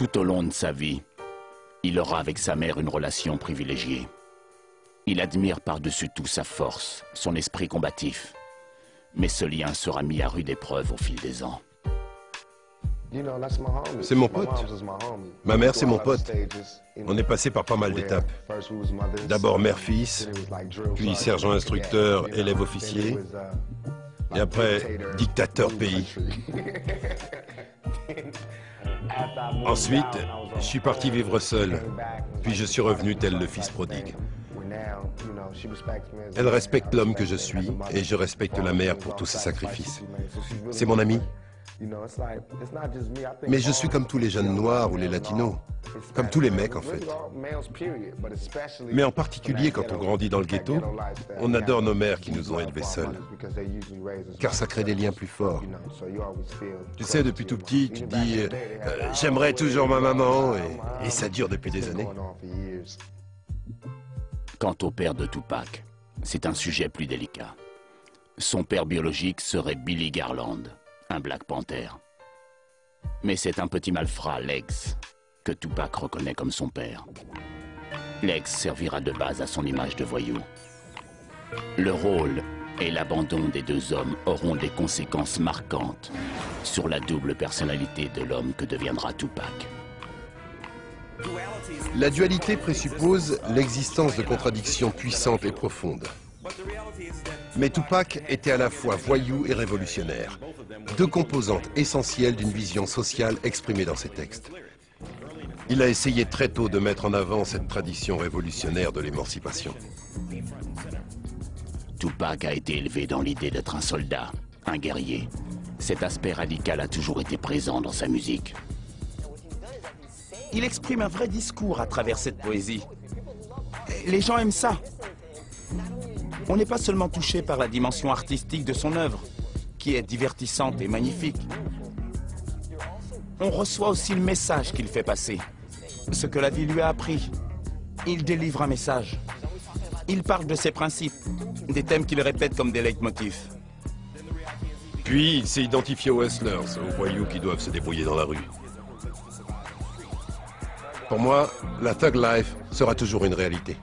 Tout au long de sa vie, il aura avec sa mère une relation privilégiée. Il admire par-dessus tout sa force, son esprit combatif. Mais ce lien sera mis à rude épreuve au fil des ans. C'est mon pote. Ma mère, c'est mon pote. On est passé par pas mal d'étapes. D'abord mère-fils, puis sergent-instructeur, élève-officier, et après dictateur-pays. Ensuite, je suis parti vivre seul, puis je suis revenu tel le fils prodigue. Elle respecte l'homme que je suis, et je respecte la mère pour tous ses sacrifices. C'est mon ami. Mais je suis comme tous les jeunes noirs ou les latinos, comme tous les mecs en fait. Mais en particulier quand on grandit dans le ghetto, on adore nos mères qui nous ont élevés seuls, car ça crée des liens plus forts. Tu sais, depuis tout petit, tu te dis « j'aimerais toujours ma maman » et ça dure depuis des années. Quant au père de Tupac, c'est un sujet plus délicat. Son père biologique serait Billy Garland, un Black Panther. Mais c'est un petit malfrat, Legs, que Tupac reconnaît comme son père. Legs servira de base à son image de voyou. Le rôle et l'abandon des deux hommes auront des conséquences marquantes sur la double personnalité de l'homme que deviendra Tupac. La dualité présuppose l'existence de contradictions puissantes et profondes. Mais Tupac était à la fois voyou et révolutionnaire, deux composantes essentielles d'une vision sociale exprimée dans ses textes. Il a essayé très tôt de mettre en avant cette tradition révolutionnaire de l'émancipation. Tupac a été élevé dans l'idée d'être un soldat, un guerrier. Cet aspect radical a toujours été présent dans sa musique. Il exprime un vrai discours à travers cette poésie. Les gens aiment ça. On n'est pas seulement touché par la dimension artistique de son œuvre, qui est divertissante et magnifique. On reçoit aussi le message qu'il fait passer, ce que la vie lui a appris. Il délivre un message. Il parle de ses principes, des thèmes qu'il répète comme des leitmotifs. Puis il s'est identifié aux hustlers, aux voyous qui doivent se débrouiller dans la rue. Pour moi, la thug life sera toujours une réalité.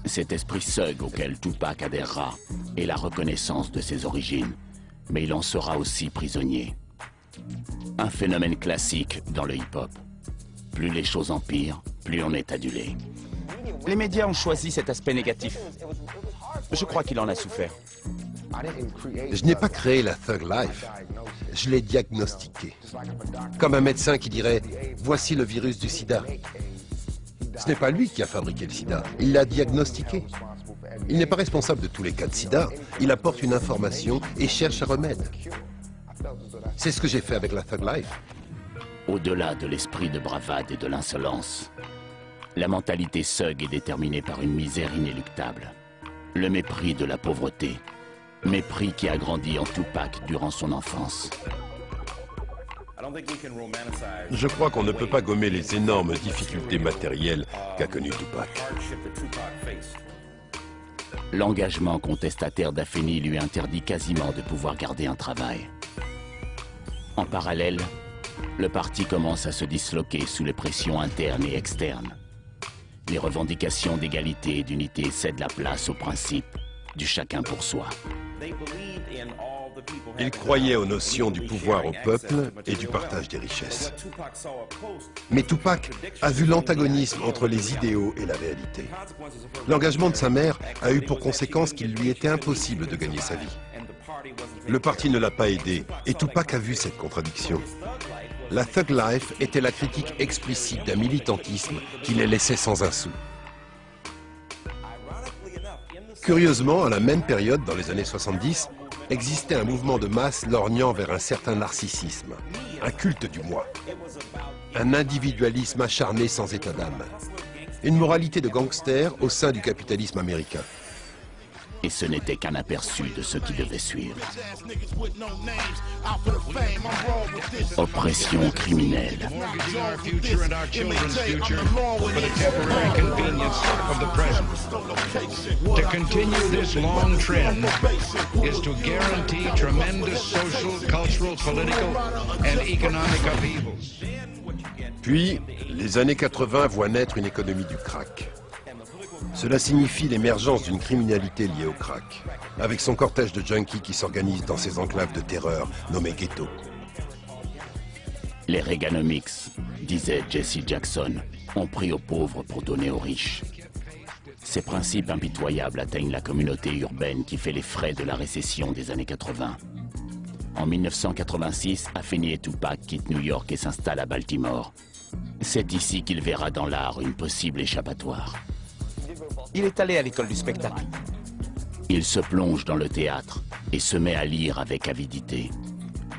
Cet esprit thug auquel Tupac adhérera est la reconnaissance de ses origines, mais il en sera aussi prisonnier. Un phénomène classique dans le hip-hop. Plus les choses empirent, plus on est adulé. Les médias ont choisi cet aspect négatif. Je crois qu'il en a souffert. Je n'ai pas créé la thug life, je l'ai diagnostiquée. Comme un médecin qui dirait « voici le virus du sida ». Ce n'est pas lui qui a fabriqué le sida, il l'a diagnostiqué. Il n'est pas responsable de tous les cas de sida, il apporte une information et cherche un remède. C'est ce que j'ai fait avec la thug life. Au-delà de l'esprit de bravade et de l'insolence, la mentalité thug est déterminée par une misère inéluctable. Le mépris de la pauvreté, mépris qui a grandi en Tupac durant son enfance. Je crois qu'on ne peut pas gommer les énormes difficultés matérielles qu'a connues Tupac. L'engagement contestataire d'Afeni lui interdit quasiment de pouvoir garder un travail. En parallèle, le parti commence à se disloquer sous les pressions internes et externes. Les revendications d'égalité et d'unité cèdent la place au principe du chacun pour soi. Il croyait aux notions du pouvoir au peuple et du partage des richesses. Mais Tupac a vu l'antagonisme entre les idéaux et la réalité. L'engagement de sa mère a eu pour conséquence qu'il lui était impossible de gagner sa vie. Le parti ne l'a pas aidé et Tupac a vu cette contradiction. La thug life était la critique explicite d'un militantisme qui les laissait sans un sou. Curieusement, à la même période, dans les années 70, existait un mouvement de masse lorgnant vers un certain narcissisme, un culte du moi, un individualisme acharné sans état d'âme, une moralité de gangster au sein du capitalisme américain. Et ce n'était qu'un aperçu de ce qui devait suivre. Oppression criminelle. To continue this long trend is to guarantee tremendous social, cultural, political, and economic upheavals. Puis, les années 80 voient naître une économie du crack. Cela signifie l'émergence d'une criminalité liée au crack, avec son cortège de junkies qui s'organise dans ces enclaves de terreur nommées ghettos. Les Reaganomics, disait Jesse Jackson, ont pris aux pauvres pour donner aux riches. Ces principes impitoyables atteignent la communauté urbaine qui fait les frais de la récession des années 80. En 1986, Afeni et Tupac quittent New York et s'installent à Baltimore. C'est ici qu'il verra dans l'art une possible échappatoire. Il est allé à l'école du spectacle. Il se plonge dans le théâtre et se met à lire avec avidité.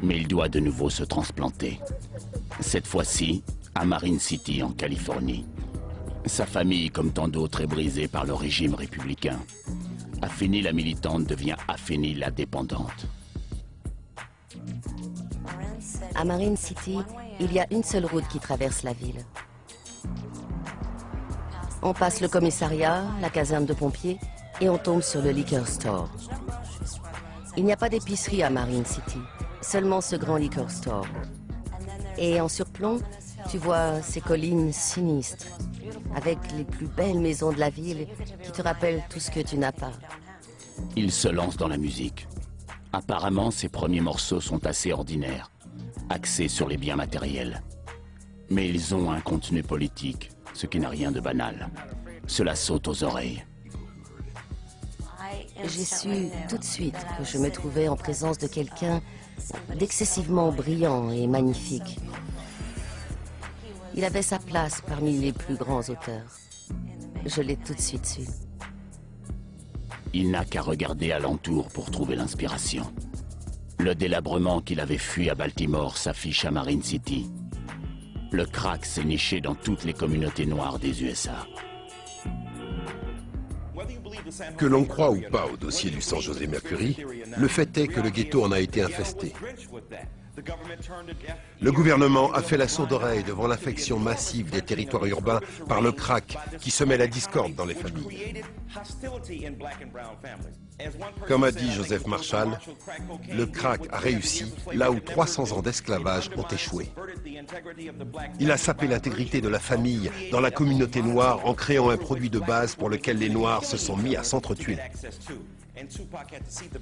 Mais il doit de nouveau se transplanter. Cette fois-ci, à Marine City, en Californie. Sa famille, comme tant d'autres, est brisée par le régime républicain. Afeni la militante devient Afeni la dépendante. À Marine City, il y a une seule route qui traverse la ville. On passe le commissariat, la caserne de pompiers, et on tombe sur le liquor store. Il n'y a pas d'épicerie à Marine City, seulement ce grand liquor store. Et en surplomb, tu vois ces collines sinistres, avec les plus belles maisons de la ville qui te rappellent tout ce que tu n'as pas. Il se lance dans la musique. Apparemment, ses premiers morceaux sont assez ordinaires, axés sur les biens matériels. Mais ils ont un contenu politique, ce qui n'a rien de banal. Cela saute aux oreilles. J'ai su tout de suite que je me trouvais en présence de quelqu'un d'excessivement brillant et magnifique. Il avait sa place parmi les plus grands auteurs. Je l'ai tout de suite su. Il n'a qu'à regarder alentour pour trouver l'inspiration. Le délabrement qu'il avait fui à Baltimore s'affiche à Marine City. Le crack s'est niché dans toutes les communautés noires des USA. Que l'on croit ou pas au dossier du sang José Mercury, le fait est que le ghetto en a été infesté. Le gouvernement a fait la sourde oreille devant l'infection massive des territoires urbains par le crack qui semait la discorde dans les familles. Comme a dit Joseph Marshall, le crack a réussi là où 300 ans d'esclavage ont échoué. Il a sapé l'intégrité de la famille dans la communauté noire en créant un produit de base pour lequel les Noirs se sont mis à s'entretuer.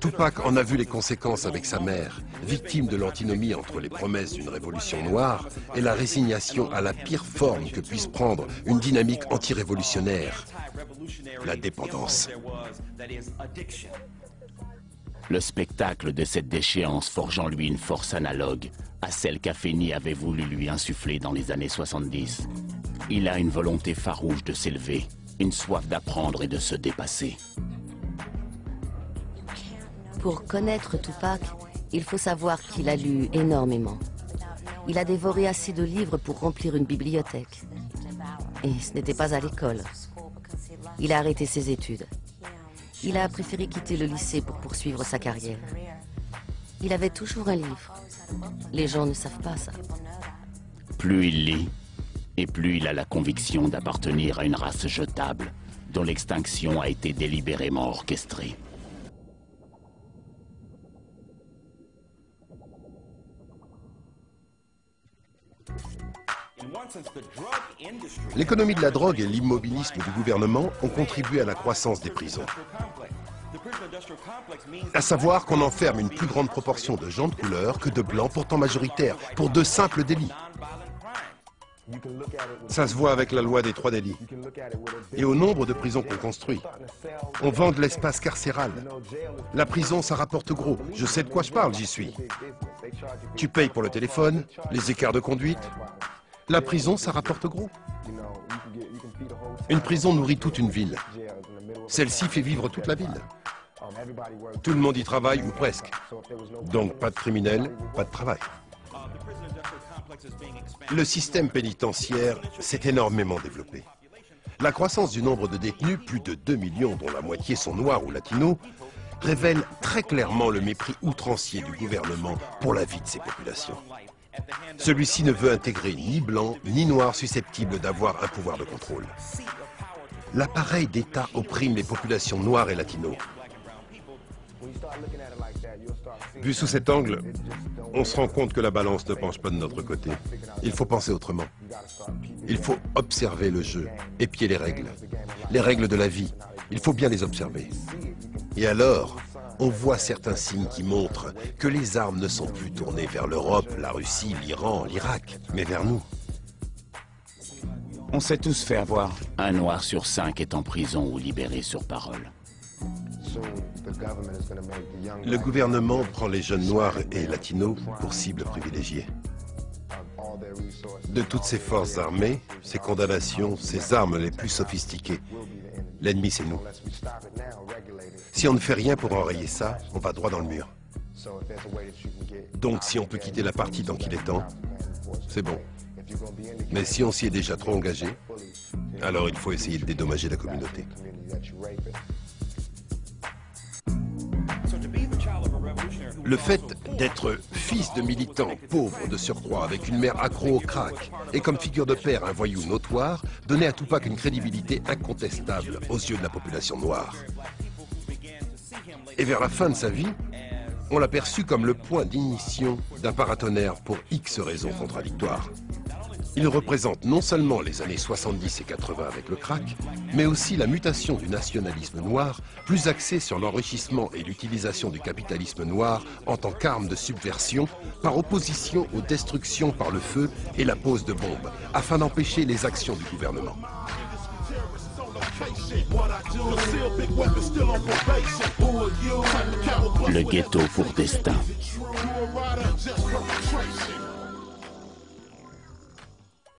Tupac en a vu les conséquences avec sa mère, victime de l'antinomie entre les promesses d'une révolution noire et la résignation à la pire forme que puisse prendre une dynamique anti-révolutionnaire, la dépendance. Le spectacle de cette déchéance forge en lui une force analogue à celle qu'Afeni avait voulu lui insuffler dans les années 70. Il a une volonté farouche de s'élever, une soif d'apprendre et de se dépasser. Pour connaître Tupac, il faut savoir qu'il a lu énormément. Il a dévoré assez de livres pour remplir une bibliothèque. Et ce n'était pas à l'école. Il a arrêté ses études. Il a préféré quitter le lycée pour poursuivre sa carrière. Il avait toujours un livre. Les gens ne savent pas ça. Plus il lit, et plus il a la conviction d'appartenir à une race jetable, dont l'extinction a été délibérément orchestrée. L'économie de la drogue et l'immobilisme du gouvernement ont contribué à la croissance des prisons. À savoir qu'on enferme une plus grande proportion de gens de couleur que de blancs, pourtant majoritaires, pour de simples délits. Ça se voit avec la loi des 3 délits. Et au nombre de prisons qu'on construit. On vend de l'espace carcéral. La prison, ça rapporte gros. Je sais de quoi je parle, j'y suis. Tu payes pour le téléphone, les écarts de conduite. La prison, ça rapporte gros. Une prison nourrit toute une ville. Celle-ci fait vivre toute la ville. Tout le monde y travaille, ou presque. Donc pas de criminels, pas de travail. Le système pénitentiaire s'est énormément développé. La croissance du nombre de détenus, plus de 2 millions dont la moitié sont noirs ou latinos, révèle très clairement le mépris outrancier du gouvernement pour la vie de ces populations. Celui-ci ne veut intégrer ni blancs ni noirs susceptibles d'avoir un pouvoir de contrôle. L'appareil d'État opprime les populations noires et latinos. Vu sous cet angle, on se rend compte que la balance ne penche pas de notre côté. Il faut penser autrement. Il faut observer le jeu, épier les règles. Les règles de la vie, il faut bien les observer. Et alors, on voit certains signes qui montrent que les armes ne sont plus tournées vers l'Europe, la Russie, l'Iran, l'Irak, mais vers nous. On s'est tous fait avoir. Un noir sur 5 est en prison ou libéré sur parole. Le gouvernement prend les jeunes noirs et latinos pour cible privilégiée. De toutes ces forces armées, ces condamnations, ces armes les plus sophistiquées, l'ennemi c'est nous. Si on ne fait rien pour enrayer ça, on va droit dans le mur. Donc si on peut quitter la partie tant qu'il est temps, c'est bon. Mais si on s'y est déjà trop engagé, alors il faut essayer de dédommager la communauté. Le fait d'être fils de militant pauvre de surcroît, avec une mère accro au crack, et comme figure de père un voyou notoire, donnait à Tupac une crédibilité incontestable aux yeux de la population noire. Et vers la fin de sa vie, on l'a perçu comme le point d'ignition d'un paratonnerre pour X raisons contradictoires. Il représente non seulement les années 70 et 80 avec le crack, mais aussi la mutation du nationalisme noir, plus axé sur l'enrichissement et l'utilisation du capitalisme noir en tant qu'arme de subversion, par opposition aux destructions par le feu et la pose de bombes, afin d'empêcher les actions du gouvernement. Le ghetto pour destin.